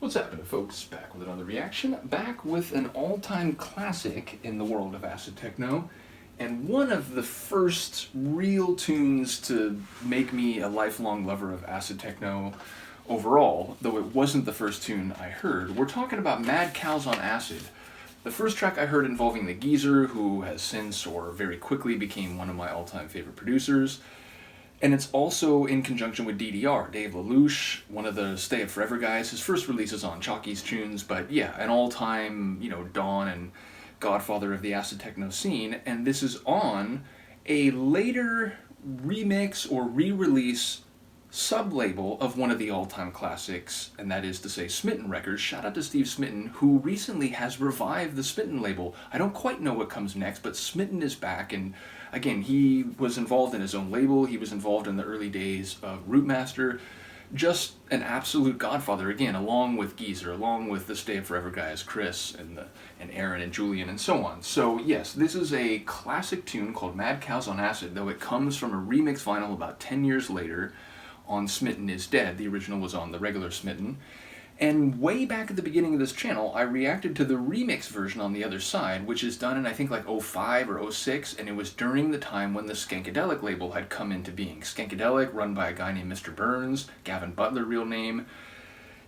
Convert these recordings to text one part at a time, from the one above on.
What's happening, folks? Back with another reaction. Back with an all-time classic in the world of acid techno, and one of the first real tunes to make me a lifelong lover of acid techno overall, though it wasn't the first tune I heard. We're talking about Mad Cows on Acid. The first track I heard involving the Geezer, who has since or very quickly became one of my all-time favorite producers. And it's also in conjunction with DDR, Dave LaLouche, one of the Stay It Forever guys. His first release is on Chalky's Tunes, but yeah, an all-time, Dawn and godfather of the acid techno scene. And this is on a later remix or re-release sub-label of one of the all-time classics, and that is to say Smitten Records. Shout out to Steve Smitten, who recently has revived the Smitten label. I don't quite know what comes next, but Smitten is back, and again, he was involved in his own label. He was involved in the early days of Rootmaster. Just an absolute godfather, again, along with Geezer, along with the Stay It Forever guys, Chris and Aaron and Julian and so on. So yes, this is a classic tune called Mad Cows on Acid, though it comes from a remix vinyl about 10 years later on Smitten is Dead. The original was on the regular Smitten. And way back at the beginning of this channel, I reacted to the remix version on the other side, which is done in I think like 05 or 06, and it was during the time when the Skankadelic label had come into being. Skankadelic, run by a guy named Mr. Burns, Gavin Butler, real name.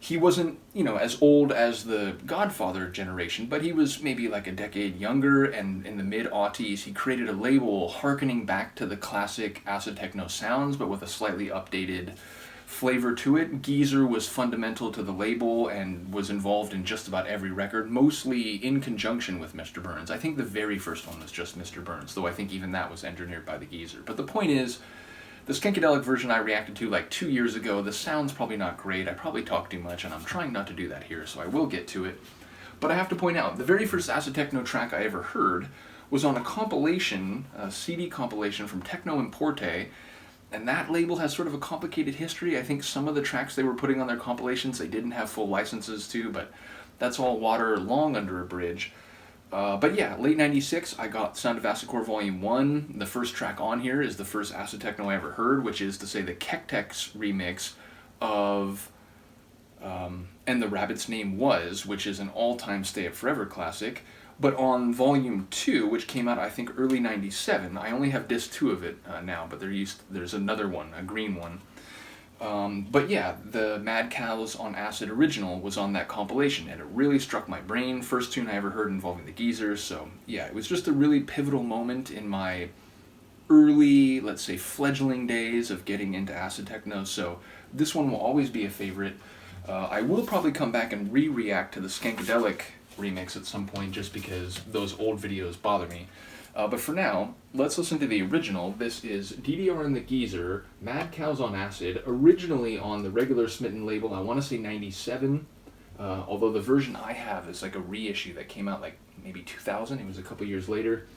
He wasn't, as old as the Godfather generation, but he was maybe like a decade younger, and in the mid-aughties, he created a label harkening back to the classic acid techno sounds, but with a slightly updated flavor to it. Geezer was fundamental to the label and was involved in just about every record, mostly in conjunction with Mr. Burns. I think the very first one was just Mr. Burns, though I think even that was engineered by the Geezer. But the point is, the Skankadelic version I reacted to like 2 years ago, the sound's probably not great, I probably talk too much, and I'm trying not to do that here, so I will get to it. But I have to point out, the very first acid techno track I ever heard was on a compilation, a CD compilation from Techno Importe, and that label has sort of a complicated history. I think some of the tracks they were putting on their compilations they didn't have full licenses to, but that's all water long under a bridge. But yeah, late 96, I got Sound of Acid Core Volume 1. The first track on here is the first acid techno I ever heard, which is to say the Kektex remix of And the Rabbit's Name Was, which is an all-time Stay It Forever classic. But on Volume 2, which came out I think early 97, I only have disc 2 of it now, but there's another one, a green one. But yeah, the Mad Cows on Acid original was on that compilation, and it really struck my brain. First tune I ever heard involving the Geezers, so yeah, it was just a really pivotal moment in my early, let's say, fledgling days of getting into acid techno, so this one will always be a favorite. I will probably come back and re-react to the Skankadelic remix at some point, just because those old videos bother me. But for now, let's listen to the original. This is DDR and the Geezer, Mad Cows on Acid, originally on the regular Smitten label, I want to say 97, although the version I have is like a reissue that came out like maybe 2000, it was a couple years later.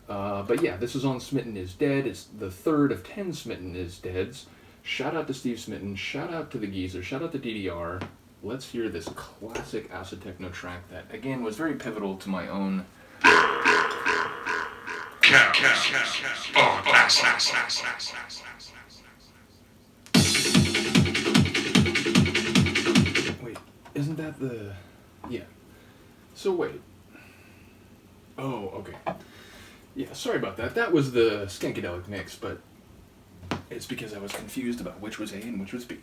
But yeah, this is on Smitten is Dead, it's the third of 10 Smitten is Deads. Shout out to Steve Smitten, shout out to the Geezer, shout out to DDR. Let's hear this classic acid techno track that, again, was very pivotal to my own Wait, isn't that the... Yeah. So wait. Oh, okay. Yeah, sorry about that. That was the Skankadelic mix, but it's because I was confused about which was A and which was B.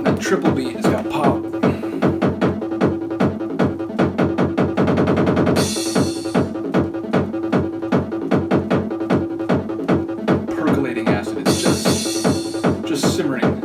That triple beat has got pop. Percolating acid, it's just simmering.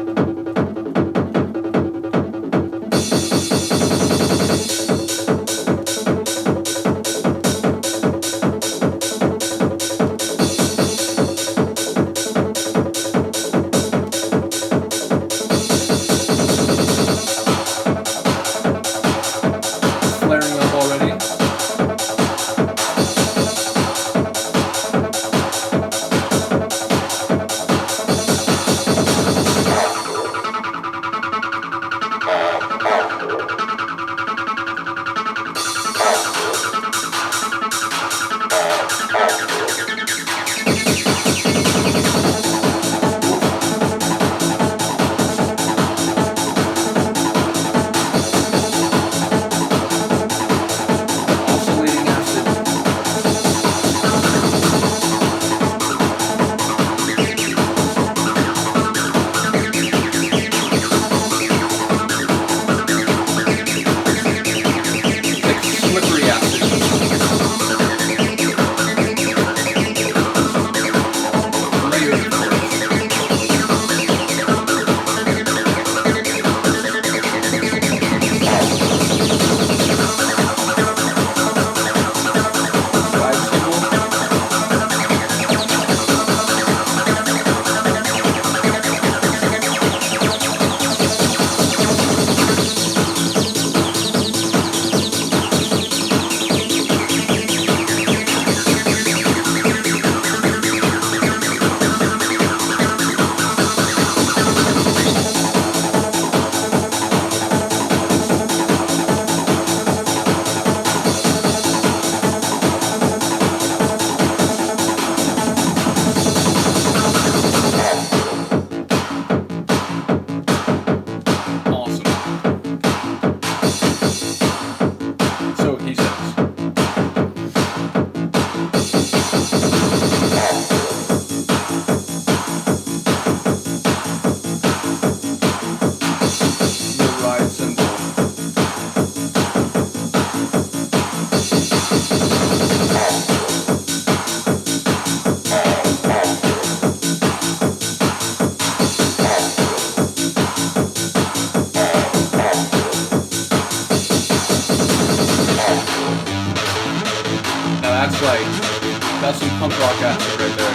right there.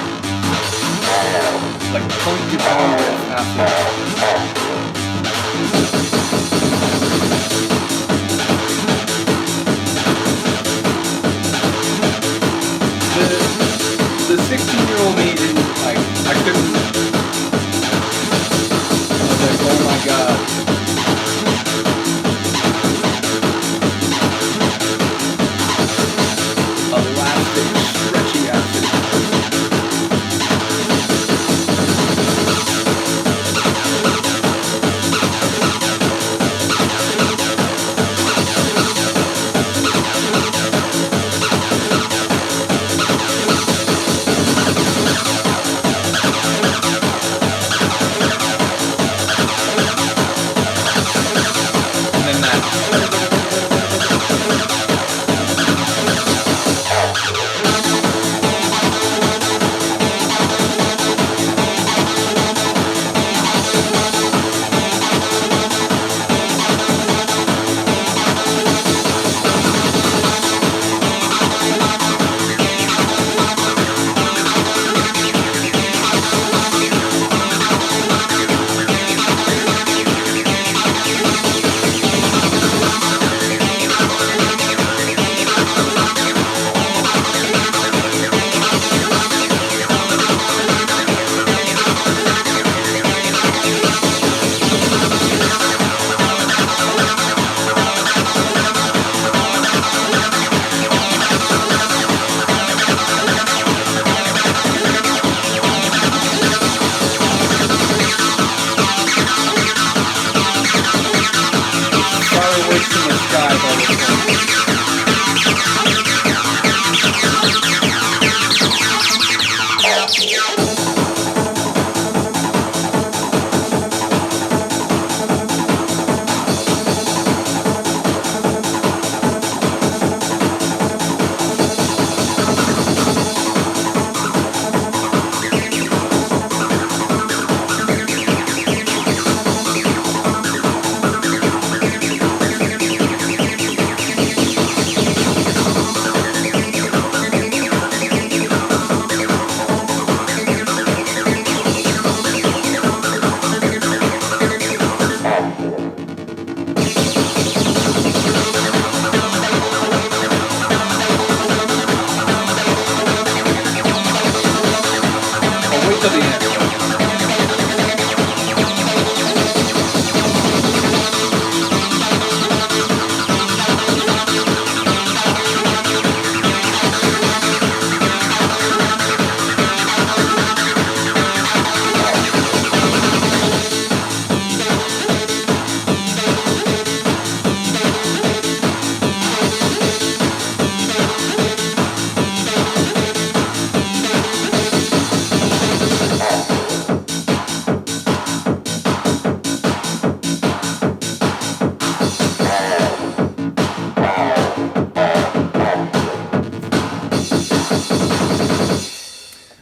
Like funky power of acid. The 16-year-old me didn't, like, I couldn't, I was like, oh my god. Elastic, stretchy acid.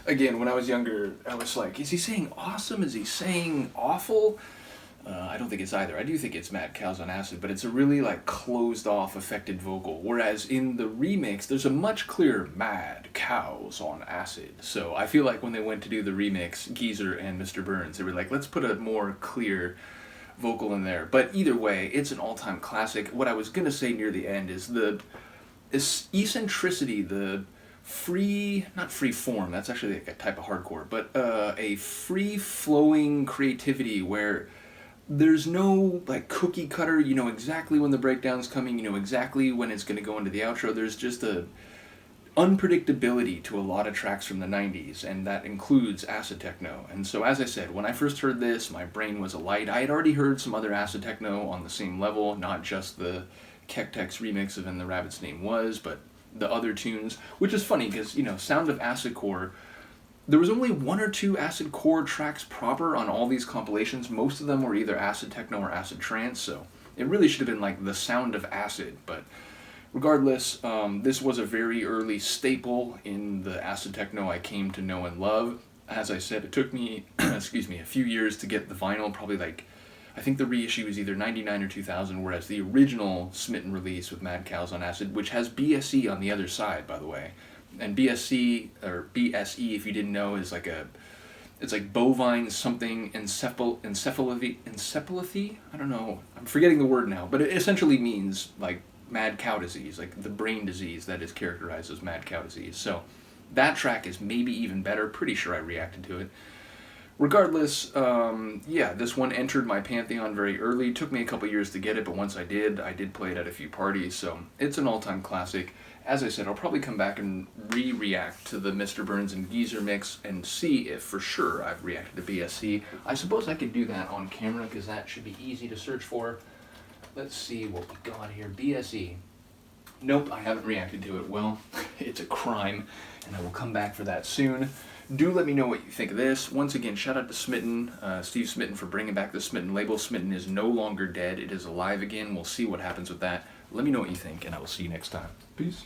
Again, when I was younger, I was like, is he saying awesome? Is he saying awful? I don't think it's either. I do think it's Mad Cows on Acid, but it's a really like closed off, affected vocal. Whereas in the remix, there's a much clearer Mad Cows on Acid. So I feel like when they went to do the remix, Geezer and Mr. Burns, they were like, let's put a more clear vocal in there. But either way, it's an all-time classic. What I was gonna say near the end is the eccentricity, the not free form, that's actually like a type of hardcore, but a free-flowing creativity where there's no like cookie cutter, you know exactly when the breakdown's coming, you know exactly when it's going to go into the outro. There's just a unpredictability to a lot of tracks from the 90s, and that includes acid-techno. And so as I said, when I first heard this, my brain was alight. I had already heard some other acid-techno on the same level, not just the Kektex remix of And the Rabbit's Name Was, but the other tunes, which is funny because, you know, Sound of Acid Core, there was only one or two acid core tracks proper on all these compilations. Most of them were either acid techno or acid trance, so it really should have been like the Sound of Acid. But regardless, this was a very early staple in the acid techno I came to know and love. As I said, it took me, excuse me, a few years to get the vinyl, probably like, I think the reissue was either 99 or 2000, whereas the original Smitten release with Mad Cows on Acid, which has BSE on the other side, by the way, And BSC, or BSE, if you didn't know, is like it's like bovine something encephalopathy. I don't know. I'm forgetting the word now, but it essentially means like mad cow disease, like the brain disease that is characterized as mad cow disease. So that track is maybe even better. Pretty sure I reacted to it. Regardless, yeah, this one entered my pantheon very early. Took me a couple years to get it, but once I did play it at a few parties, so it's an all-time classic. As I said, I'll probably come back and re-react to the Mr. Burns and Geezer mix and see if for sure I've reacted to BSC. I suppose I could do that on camera because that should be easy to search for. Let's see what we got here. BSE. Nope, I haven't reacted to it. Well, it's a crime, and I will come back for that soon. Do let me know what you think of this. Once again, shout out to Smitten, Steve Smitten, for bringing back the Smitten label. Smitten is no longer dead. It is alive again. We'll see what happens with that. Let me know what you think, and I will see you next time. Peace.